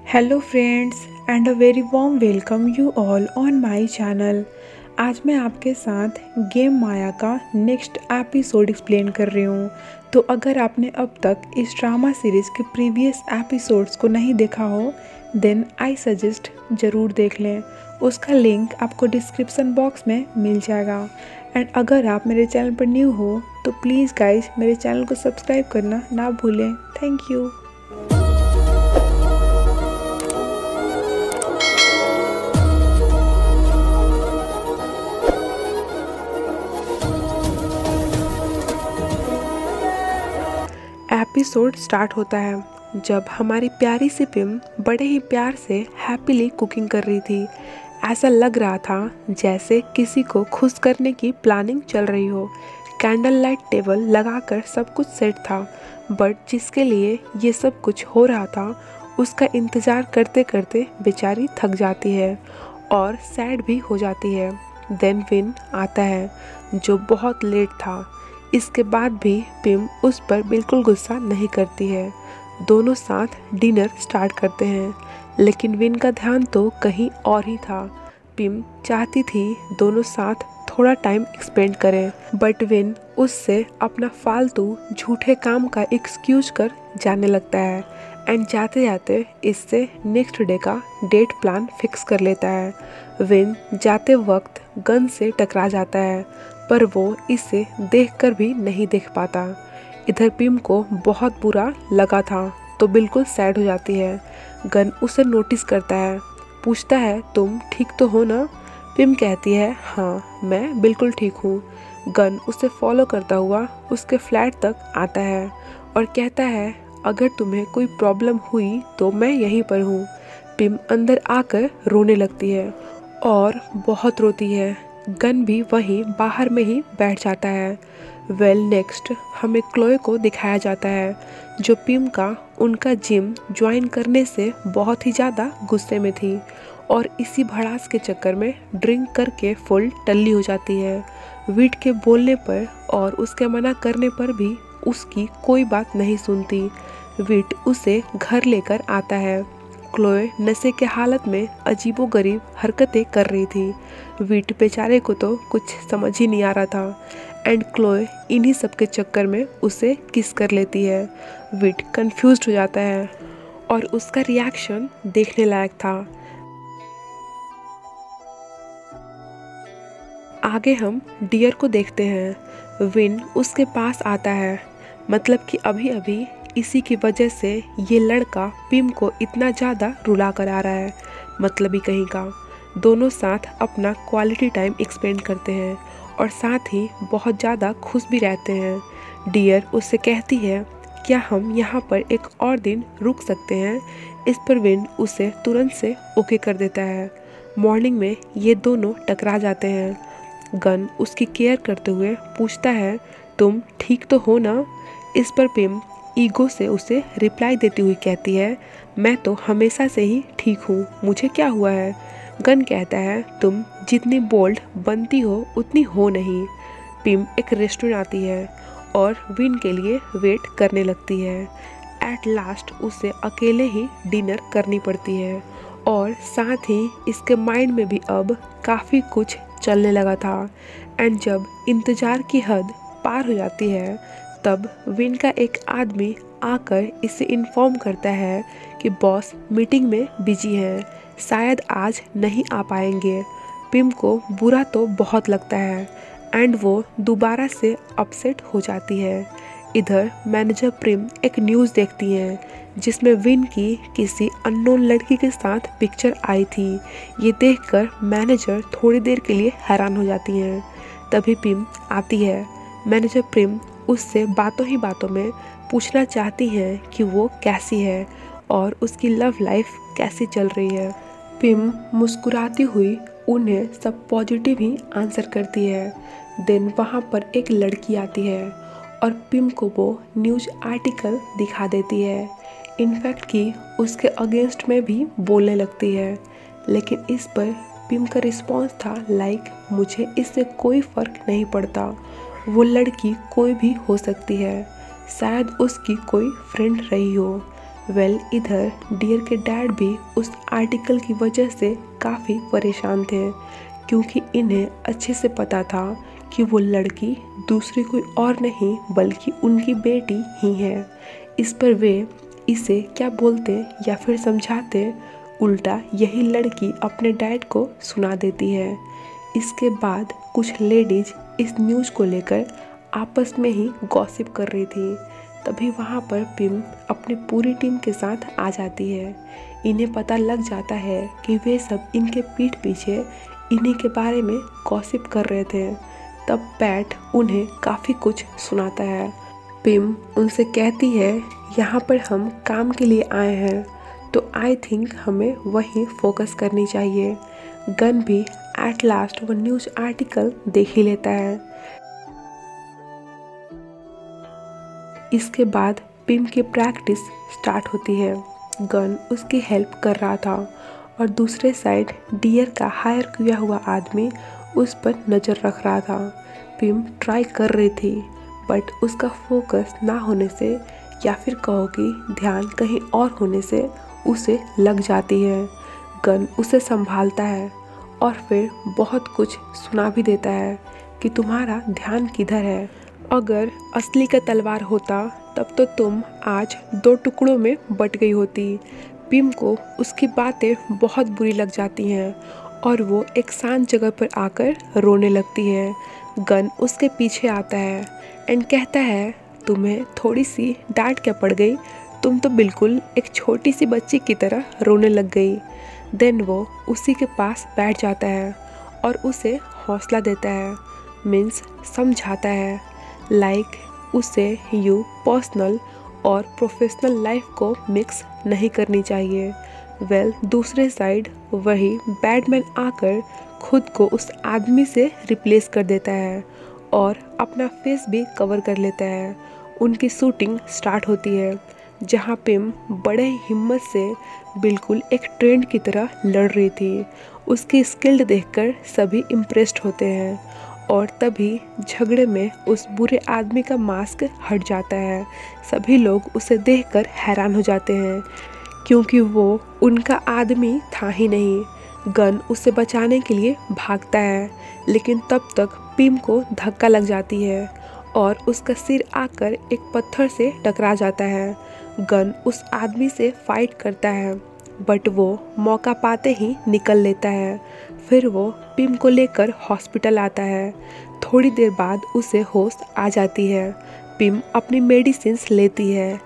Hello friends and a very warm welcome you all on my channel. आज मैं आपके साथ गेम माया का नेक्स्ट एपिसोड एक्सप्लेन कर रही हूँ। तो अगर आपने अब तक इस ड्रामा सीरीज़ के प्रीवियस एपिसोड्स को नहीं देखा हो देन आई सजेस्ट ज़रूर देख लें। उसका लिंक आपको डिस्क्रिप्शन बॉक्स में मिल जाएगा। एंड अगर आप मेरे चैनल पर न्यू हो तो प्लीज़ गाइज मेरे चैनल को सब्सक्राइब करना ना भूलें। Thank you. एपिसोड स्टार्ट होता है जब हमारी प्यारी सी पिम बड़े ही प्यार से हैप्पीली कुकिंग कर रही थी। ऐसा लग रहा था जैसे किसी को खुश करने की प्लानिंग चल रही हो। कैंडल लाइट टेबल लगाकर सब कुछ सेट था, बट जिसके लिए ये सब कुछ हो रहा था उसका इंतज़ार करते करते बेचारी थक जाती है और सैड भी हो जाती है। देन विन आता है जो बहुत लेट था। इसके बाद भी पिम उस पर बिल्कुल गुस्सा नहीं करती है। दोनों साथ डिनर स्टार्ट करते हैं, लेकिन विन का ध्यान तो कहीं और ही था। पिम चाहती थी दोनों साथ थोड़ा टाइम स्पेंड करें, बट विन उससे अपना फालतू झूठे काम का एक्सक्यूज कर जाने लगता है एंड जाते जाते इससे नेक्स्ट डे का डेट प्लान फिक्स कर लेता है। विन जाते वक्त गन से टकरा जाता है, पर वो इसे देखकर भी नहीं देख पाता। इधर पिम को बहुत बुरा लगा था तो बिल्कुल सैड हो जाती है। गन उसे नोटिस करता है, पूछता है तुम ठीक तो हो ना? पिम कहती है हाँ मैं बिल्कुल ठीक हूँ। गन उसे फॉलो करता हुआ उसके फ्लैट तक आता है और कहता है अगर तुम्हें कोई प्रॉब्लम हुई तो मैं यहीं पर हूँ। पिम अंदर आकर रोने लगती है और बहुत रोती है। गन भी वहीं बाहर में ही बैठ जाता है। नेक्स्ट हमें क्लोए को दिखाया जाता है जो पिम का उनका जिम ज्वाइन करने से बहुत ही ज़्यादा गुस्से में थी और इसी भड़ास के चक्कर में ड्रिंक करके फुल टल्ली हो जाती है। वीट के बोलने पर और उसके मना करने पर भी उसकी कोई बात नहीं सुनती। वीट उसे घर लेकर आता है। क्लोए नशे के हालत में अजीबोगरीब हरकतें कर रही थी। वीट बेचारे को तो कुछ समझ ही नहीं आ रहा था एंड क्लोए इन्हीं सब के चक्कर में उसे किस कर लेती है। वीट कंफ्यूज्ड हो जाता है और उसका रिएक्शन देखने लायक था। आगे हम डियर को देखते हैं। विन उसके पास आता है, मतलब कि अभी अभी इसी की वजह से ये लड़का पिम को इतना ज़्यादा रुला कर आ रहा है, मतलब ही कहीं का। दोनों साथ अपना क्वालिटी टाइम एक्सपेंड करते हैं और साथ ही बहुत ज़्यादा खुश भी रहते हैं। डियर उससे कहती है क्या हम यहाँ पर एक और दिन रुक सकते हैं? इस पर विन उसे तुरंत से ओके कर देता है। मॉर्निंग में ये दोनों टकरा जाते हैं। गन उसकी केयर करते हुए पूछता है तुम ठीक तो हो ना? इस पर पिम ईगो से उसे रिप्लाई देती हुई कहती है मैं तो हमेशा से ही ठीक हूँ, मुझे क्या हुआ है? गन कहता है तुम जितनी बोल्ड बनती हो उतनी हो नहीं। पिम एक रेस्टोरेंट आती है और विन के लिए वेट करने लगती है। एट लास्ट उसे अकेले ही डिनर करनी पड़ती है और साथ ही इसके माइंड में भी अब काफ़ी कुछ चलने लगा था। एंड जब इंतज़ार की हद पार हो जाती है तब विन का एक आदमी आकर इसे इन्फॉर्म करता है कि बॉस मीटिंग में बिजी हैं, शायद आज नहीं आ पाएंगे। पिम को बुरा तो बहुत लगता है एंड वो दोबारा से अपसेट हो जाती है। इधर मैनेजर प्रिम एक न्यूज़ देखती हैं जिसमें विन की किसी अननोन लड़की के साथ पिक्चर आई थी। ये देखकर मैनेजर थोड़ी देर के लिए हैरान हो जाती हैं। तभी पिम आती है। मैनेजर प्रिम उससे बातों ही बातों में पूछना चाहती हैं कि वो कैसी है और उसकी लव लाइफ कैसी चल रही है। पिम मुस्कुराती हुई उन्हें सब पॉजिटिव ही आंसर करती है। देन वहाँ पर एक लड़की आती है और पिम को वो न्यूज़ आर्टिकल दिखा देती है। इनफैक्ट कि उसके अगेंस्ट में भी बोलने लगती है, लेकिन इस पर पिम का रिस्पॉन्स था लाइक मुझे इससे कोई फ़र्क नहीं पड़ता, वो लड़की कोई भी हो सकती है, शायद उसकी कोई फ्रेंड रही हो। इधर डियर के डैड भी उस आर्टिकल की वजह से काफ़ी परेशान थे, क्योंकि इन्हें अच्छे से पता था कि वो लड़की दूसरी कोई और नहीं बल्कि उनकी बेटी ही है। इस पर वे इसे क्या बोलते या फिर समझाते, उल्टा यही लड़की अपने डैड को सुना देती है। इसके बाद कुछ लेडीज इस न्यूज़ को लेकर आपस में ही गॉसिप कर रही थी। तभी वहाँ पर पिम अपनी पूरी टीम के साथ आ जाती है। इन्हें पता लग जाता है कि वे सब इनके पीठ पीछे इन्हीं के बारे में गॉसिप कर रहे थे। तब पैट उन्हें काफ़ी कुछ सुनाता है। पिम उनसे कहती है, यहाँ पर हम काम के लिए आए हैं, तो आई थिंक हमें वहीं फोकस करनी चाहिए। गन भी एट लास्ट वो न्यूज़ आर्टिकल देख ही लेता है। इसके बाद पिम की प्रैक्टिस स्टार्ट होती है। गन उसकी हेल्प कर रहा था और दूसरे साइड डियर का हायर किया हुआ आदमी उस पर नज़र रख रहा था। पिम ट्राई कर रही थी, बट उसका फोकस ना होने से या फिर कहो कि ध्यान कहीं और होने से उसे लग जाती है। गन उसे संभालता है और फिर बहुत कुछ सुना भी देता है कि तुम्हारा ध्यान किधर है। अगर असली का तलवार होता तब तो तुम आज 2 टुकड़ों में बट गई होती। पिम को उसकी बातें बहुत बुरी लग जाती हैं और वो एक शांत जगह पर आकर रोने लगती है। गन उसके पीछे आता है एंड कहता है, तुम्हें थोड़ी सी डांट क्या पड़ गई, तुम तो बिल्कुल एक छोटी सी बच्ची की तरह रोने लग गई। देन वो उसी के पास बैठ जाता है और उसे हौसला देता है, मीन्स समझाता है, लाइक उसे यू पर्सनल और प्रोफेशनल लाइफ को मिक्स नहीं करनी चाहिए। दूसरे साइड वही बैडमैन आकर खुद को उस आदमी से रिप्लेस कर देता है और अपना फेस भी कवर कर लेता है। उनकी शूटिंग स्टार्ट होती है, जहाँ पिम बड़े हिम्मत से बिल्कुल एक ट्रेंड की तरह लड़ रही थी। उसकी स्किल्ड देखकर सभी इम्प्रेस्ड होते हैं और तभी झगड़े में उस बुरे आदमी का मास्क हट जाता है। सभी लोग उसे देखकर हैरान हो जाते हैं, क्योंकि वो उनका आदमी था ही नहीं। गन उसे बचाने के लिए भागता है, लेकिन तब तक पिम को धक्का लग जाती है और उसका सिर आकर एक पत्थर से टकरा जाता है। गन उस आदमी से फाइट करता है, बट वो मौका पाते ही निकल लेता है। फिर वो पिम को लेकर हॉस्पिटल आता है। थोड़ी देर बाद उसे होश आ जाती है। पिम अपनी मेडिसिन्स लेती है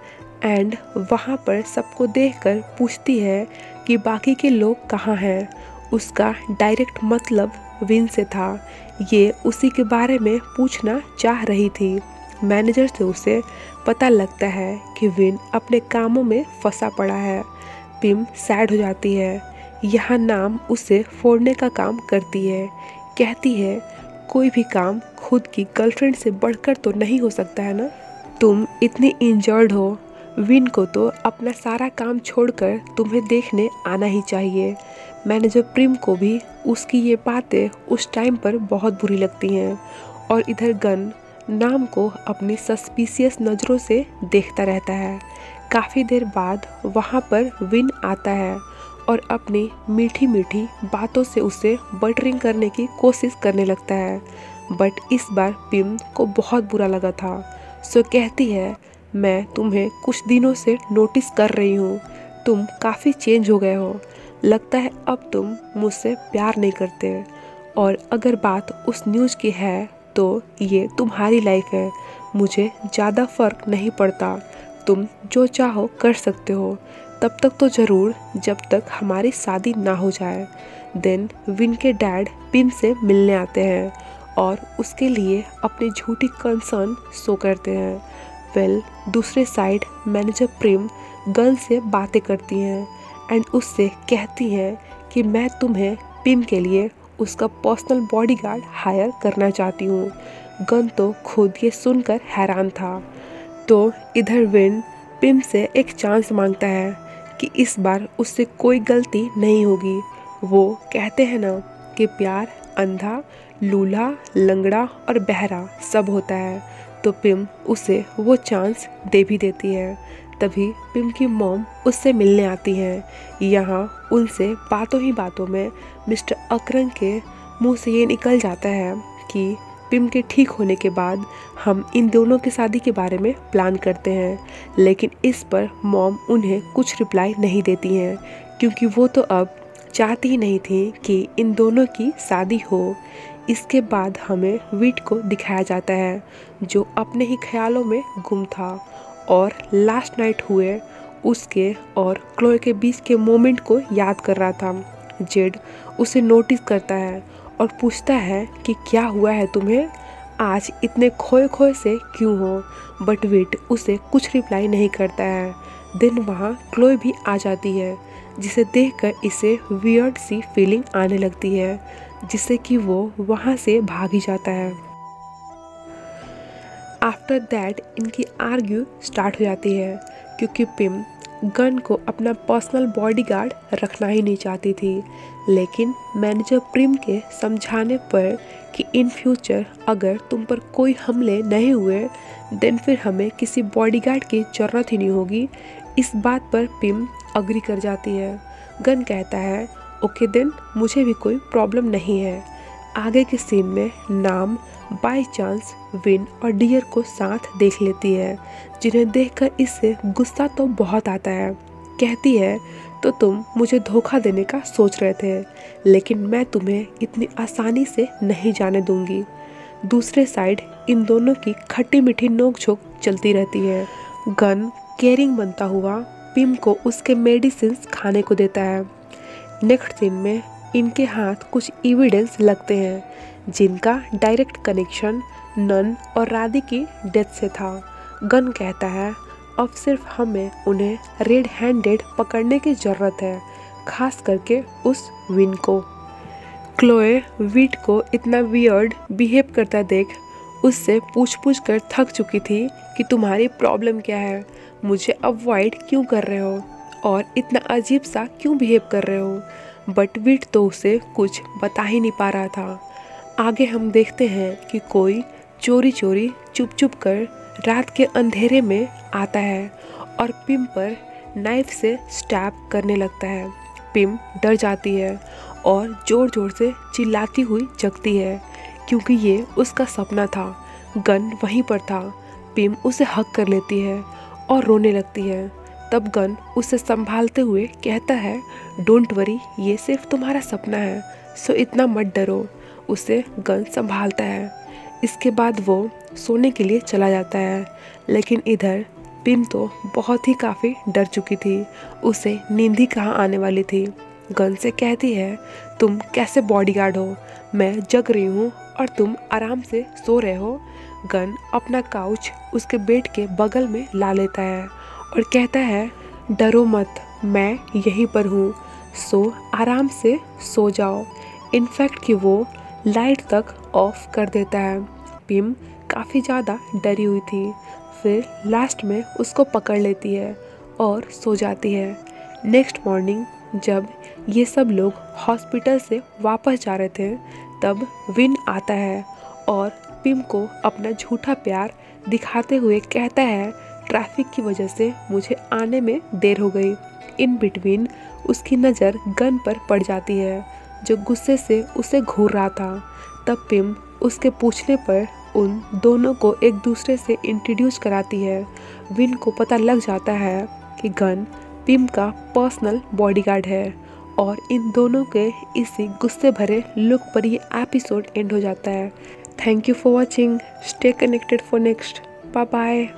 एंड वहाँ पर सबको देखकर पूछती है कि बाकी के लोग कहाँ हैं। उसका डायरेक्ट मतलब विन से था। ये उसी के बारे में पूछना चाह रही थी। मैनेजर से उसे पता लगता है कि विन अपने कामों में फंसा पड़ा है। पिम सैड हो जाती है। यहाँ नाम उसे फोड़ने का काम करती है। कहती है, कोई भी काम खुद की गर्लफ्रेंड से बढ़कर तो नहीं हो सकता है ना। तुम इतनी इंजर्ड हो, विन को तो अपना सारा काम छोड़कर तुम्हें देखने आना ही चाहिए। मैनेजर प्रिम को भी उसकी ये बातें उस टाइम पर बहुत बुरी लगती हैं और इधर गन नाम को अपनी सस्पिशियस नज़रों से देखता रहता है। काफ़ी देर बाद वहाँ पर विन आता है और अपनी मीठी मीठी बातों से उसे बटरिंग करने की कोशिश करने लगता है, बट इस बार पिम को बहुत बुरा लगा था। सो कहती है, मैं तुम्हें कुछ दिनों से नोटिस कर रही हूँ, तुम काफ़ी चेंज हो गए हो। लगता है अब तुम मुझसे प्यार नहीं करते, और अगर बात उस न्यूज़ की है तो ये तुम्हारी लाइफ है, मुझे ज़्यादा फ़र्क नहीं पड़ता, तुम जो चाहो कर सकते हो, तब तक तो ज़रूर जब तक हमारी शादी ना हो जाए। देन विन के डैड पिम से मिलने आते हैं और उसके लिए अपनी झूठी कंसर्न शो करते हैं। दूसरे साइड मैनेजर प्रेम गर्ल से बातें करती हैं एंड उससे कहती हैं कि मैं तुम्हें पिम के लिए उसका पर्सनल बॉडीगार्ड हायर करना चाहती हूँ। गन तो खुद ये सुनकर हैरान था। तो इधर विन पिम से एक चांस मांगता है कि इस बार उससे कोई गलती नहीं होगी। वो कहते हैं ना कि प्यार अंधा, लूल्हा, लंगड़ा और बहरा सब होता है, तो पिम उसे वो चांस दे भी देती है। तभी पिम की मॉम उससे मिलने आती हैं। यहाँ उनसे बातों ही बातों में मिस्टर अकरम के मुंह से ये निकल जाता है कि पिम के ठीक होने के बाद हम इन दोनों की शादी के बारे में प्लान करते हैं। लेकिन इस पर मॉम उन्हें कुछ रिप्लाई नहीं देती हैं, क्योंकि वो तो अब चाहती ही नहीं थी कि इन दोनों की शादी हो। इसके बाद हमें विट को दिखाया जाता है, जो अपने ही ख्यालों में गुम था और लास्ट नाइट हुए उसके और क्लोए के बीच के मोमेंट को याद कर रहा था। जेड उसे नोटिस करता है और पूछता है कि क्या हुआ है तुम्हें, आज इतने खोए खोए से क्यों हो। बट विट उसे कुछ रिप्लाई नहीं करता है। देन वहाँ क्लोए भी आ जाती है, जिसे देखकर इसे वियर्ड सी फीलिंग आने लगती है, जिससे कि वो वहाँ से भाग ही जाता है। आफ्टर दैट इनकी आर्ग्यू स्टार्ट हो जाती है, क्योंकि पिम गन को अपना पर्सनल बॉडीगार्ड रखना ही नहीं चाहती थी। लेकिन मैनेजर प्रिम के समझाने पर कि इन फ्यूचर अगर तुम पर कोई हमले नहीं हुए देन फिर हमें किसी बॉडीगार्ड की ज़रूरत ही नहीं होगी, इस बात पर पिम अग्री कर जाती है। गन कहता है ओके देन, मुझे भी कोई प्रॉब्लम नहीं है। आगे के सीन में नाम बाय चांस विन और डियर को साथ देख लेती है, जिन्हें देखकर इससे गुस्सा तो बहुत आता है। कहती है तो तुम मुझे धोखा देने का सोच रहे थे, लेकिन मैं तुम्हें इतनी आसानी से नहीं जाने दूंगी। दूसरे साइड इन दोनों की खट्टी मीठी नोकझोंक चलती रहती है। गन केयरिंग बनता हुआ पिम को उसके मेडिसिन खाने को देता है। नेक्स्ट सीन में इनके हाथ कुछ एविडेंस लगते हैं, जिनका डायरेक्ट कनेक्शन नन और राधी की डेथ से था। गन कहता है अब सिर्फ हमें उन्हें रेड हैंडेड पकड़ने की ज़रूरत है, खास करके उस विन को। क्लोए विट को इतना वियर्ड बिहेव करता देख उससे पूछ कर थक चुकी थी कि तुम्हारी प्रॉब्लम क्या है, मुझे अवॉइड क्यों कर रहे हो और इतना अजीब सा क्यों बिहेव कर रहे हो। बट विट तो उसे कुछ बता ही नहीं पा रहा था। आगे हम देखते हैं कि कोई चोरी चोरी चुप चुप कर रात के अंधेरे में आता है और पिम पर नाइफ से स्टैब करने लगता है। पिम डर जाती है और ज़ोर ज़ोर से चिल्लाती हुई जगती है, क्योंकि ये उसका सपना था। गन वहीं पर था। पिम उसे हक कर लेती है और रोने लगती है। तब गन उसे संभालते हुए कहता है डोंट वरी, ये सिर्फ तुम्हारा सपना है, सो इतना मत डरो। उसे गन संभालता है। इसके बाद वो सोने के लिए चला जाता है, लेकिन इधर पिम तो बहुत ही काफ़ी डर चुकी थी। उसे नींद ही कहाँ आने वाली थी। गन से कहती है तुम कैसे बॉडीगार्ड हो, मैं जग रही हूँ और तुम आराम से सो रहे हो। गन अपना काउच उसके बेड के बगल में ला लेता है और कहता है डरो मत, मैं यहीं पर हूँ, सो आराम से सो जाओ। इनफैक्ट कि वो लाइट तक ऑफ कर देता है। पिम काफ़ी ज़्यादा डरी हुई थी, फिर लास्ट में उसको पकड़ लेती है और सो जाती है। नेक्स्ट मॉर्निंग जब ये सब लोग हॉस्पिटल से वापस जा रहे थे, तब विन आता है और पिम को अपना झूठा प्यार दिखाते हुए कहता है ट्रैफिक की वजह से मुझे आने में देर हो गई। इन बिटवीन उसकी नज़र गन पर पड़ जाती है, जो गुस्से से उसे घूर रहा था। तब पिम उसके पूछने पर उन दोनों को एक दूसरे से इंट्रोड्यूस कराती है। विन को पता लग जाता है कि गन पिम का पर्सनल बॉडीगार्ड है और इन दोनों के इसी गुस्से भरे लुक पर ये एपिसोड एंड हो जाता है। Thank you for watching, stay connected for next, bye bye.